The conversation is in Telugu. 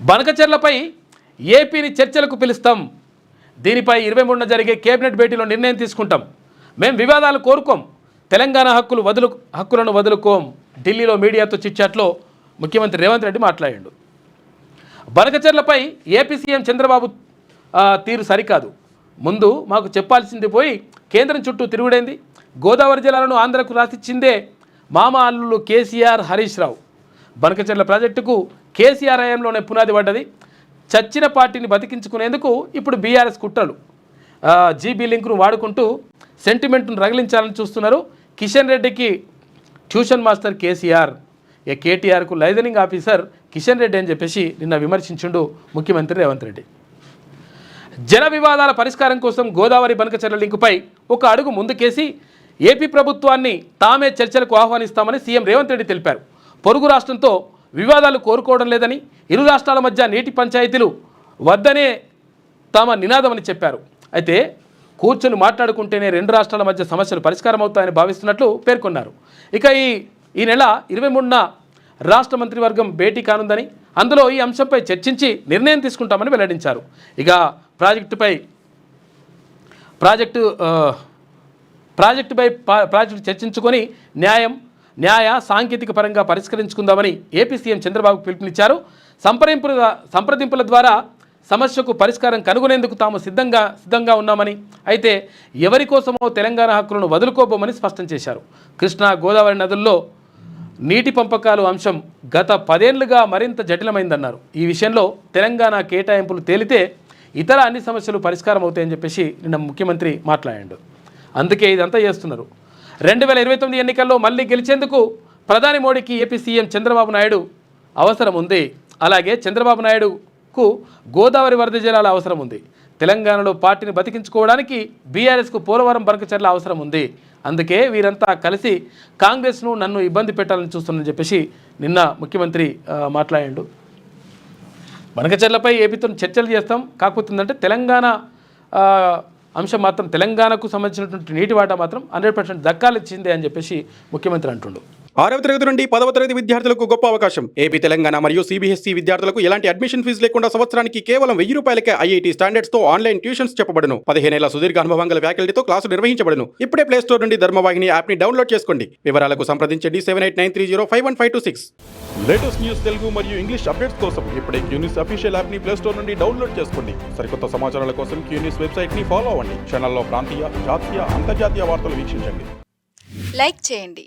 బనకచెర్లపై ఏపీని చర్చలకు పిలుస్తాం. దీనిపై 23న జరిగే కేబినెట్ భేటీలో నిర్ణయం తీసుకుంటాం. మేము వివాదాలు కోరుకోం. తెలంగాణ హక్కులను వదులుకోం. ఢిల్లీలో మీడియాతో చిట్చాట్లో ముఖ్యమంత్రి రేవంత్ రెడ్డి మాట్లాడాడు. బనకచెర్లపై ఏపీ సీఎం చంద్రబాబు తీరు సరికాదు. ముందు మాకు చెప్పాల్సింది పోయి కేంద్రం చుట్టూ తిరుగుడైంది. గోదావరి జలాలను ఆంధ్రకు రాసిచ్చిందే మామ అల్లులు కేసీఆర్, హరీష్ రావు. బనకచెర్ల ప్రాజెక్టుకు కేసీఆర్ హయాంలోనే పునాది పడ్డది. చచ్చిన పార్టీని బతికించుకునేందుకు ఇప్పుడు బీఆర్ఎస్ కుట్రలు. జీబీ లింక్ను వాడుకుంటూ సెంటిమెంట్ను రగిలించాలని చూస్తున్నారు. కిషన్ రెడ్డికి ట్యూషన్ మాస్టర్ కేసీఆర్, కేటీఆర్కు లైజనింగ్ ఆఫీసర్ కిషన్ రెడ్డి అని చెప్పేసి నిన్న విమర్శించిండు ముఖ్యమంత్రి రేవంత్ రెడ్డి. జన వివాదాల పరిష్కారం కోసం గోదావరి బనకచెర్ల లింకుపై ఒక అడుగు ముందుకేసి ఏపీ ప్రభుత్వాన్ని తామే చర్చలకు ఆహ్వానిస్తామని సీఎం రేవంత్ రెడ్డి తెలిపారు. పొరుగు రాష్ట్రంతో వివాదాలు కోరుకోవడం లేదని, ఇరు రాష్ట్రాల మధ్య నీటి పంచాయతీలు వద్దనే తమ నినాదమని చెప్పారు. అయితే కూర్చొని మాట్లాడుకుంటేనే రెండు రాష్ట్రాల మధ్య సమస్యలు పరిష్కారం అవుతాయని భావిస్తున్నట్లు పేర్కొన్నారు. ఇక ఈ నెల 23న రాష్ట్ర మంత్రివర్గం భేటీ కానుందని, అందులో ఈ అంశంపై చర్చించి నిర్ణయం తీసుకుంటామని వెల్లడించారు. ఇక ప్రాజెక్టు చర్చించుకొని న్యాయ సాంకేతిక పరంగా పరిష్కరించుకుందామని ఏపీ సీఎం చంద్రబాబు పిలుపునిచ్చారు. సంప్రదింపుల ద్వారా సమస్యకు పరిష్కారం కనుగొనేందుకు తాము సిద్ధంగా ఉన్నామని, అయితే ఎవరి కోసమో తెలంగాణ హక్కులను వదులుకోబోమని స్పష్టం చేశారు. కృష్ణా గోదావరి నదుల్లో నీటి పంపకాలు అంశం గత 10 ఏళ్లుగా మరింత జటిలమైందన్నారు. ఈ విషయంలో తెలంగాణ కేటాయింపులు తేలితే ఇతర అన్ని సమస్యలు పరిష్కారం అవుతాయని చెప్పేసి నిన్న ముఖ్యమంత్రి మాట్లాడాడు. అందుకే ఇదంతా చేస్తున్నారు. 2029 ఎన్నికల్లో మళ్ళీ గెలిచేందుకు ప్రధాని మోడీకి ఏపీ సీఎం చంద్రబాబు నాయుడు అవసరం ఉంది. అలాగే చంద్రబాబు నాయుడుకు గోదావరి వరద జలాల అవసరం ఉంది. తెలంగాణలో పార్టీని బతికించుకోవడానికి బీఆర్ఎస్కు పోలవరం బనకచెర్ల అవసరం ఉంది. అందుకే వీరంతా కలిసి కాంగ్రెస్ను నన్ను ఇబ్బంది పెట్టాలని చూస్తున్నారని చెప్పేసి నిన్న ముఖ్యమంత్రి మాట్లాడాడు. బనకచెర్లపై ఏపీతో చర్చలు చేస్తాం, కాకపోతే ఏంటంటే తెలంగాణ అంశం మాత్రం, తెలంగాణకు సంబంధించినటువంటి నీటి వాటా మాత్రం 100% దక్కాలిచ్చిందే అని చెప్పేసి ముఖ్యమంత్రి అంటుండు. 6వ తరగతి నుండి 10వ తరగతి విద్యార్థులకు గొప్ప అవకాశం. ఏపీ, తెలంగాణ మరియు సిబిఎస్ఈ విద్యార్థులకు ఎలాంటి అడ్మిషన్ ఫీజు లేకుండా సంవత్సరానికి కేవలం 1000 రూపాయలకే ఐఐటీ స్టాండర్డ్స్ తో ఆన్లైన్ ట్యూషన్స్ చెప్పబడును. 15 ఏళ్ల సుదీర్ఘ అనుభవం గల ఫ్యాకల్టీతో క్లాసులు నిర్వహించబడును. ఇప్పుడే ప్లే స్టోర్ నుండి ధర్మవాహిని యాప్ ని డౌన్లోడ్ చేసుకోండి. వివరాలకు సంప్రదించండి 7893051526. లేటెస్ట్ న్యూస్ తెలుగు మరియు ఇంగ్లీష్ అప్డేట్స్ కోసం ఇప్పుడే క్యూన్యూస్ అఫీషియల్ యాప్ ని ప్లే స్టోర్ నుండి డౌన్లోడ్ చేసుకోండి. సరికొత్త సమాచారాల కోసం క్యూన్యూస్ వెబ్సైట్ ని ఫాలో అవ్వండి. ఛానల్లో ప్రాంతీయ, జాతీయ, అంతర్జాతీయ వార్తలు వీక్షించండి. లైక్ చేయండి.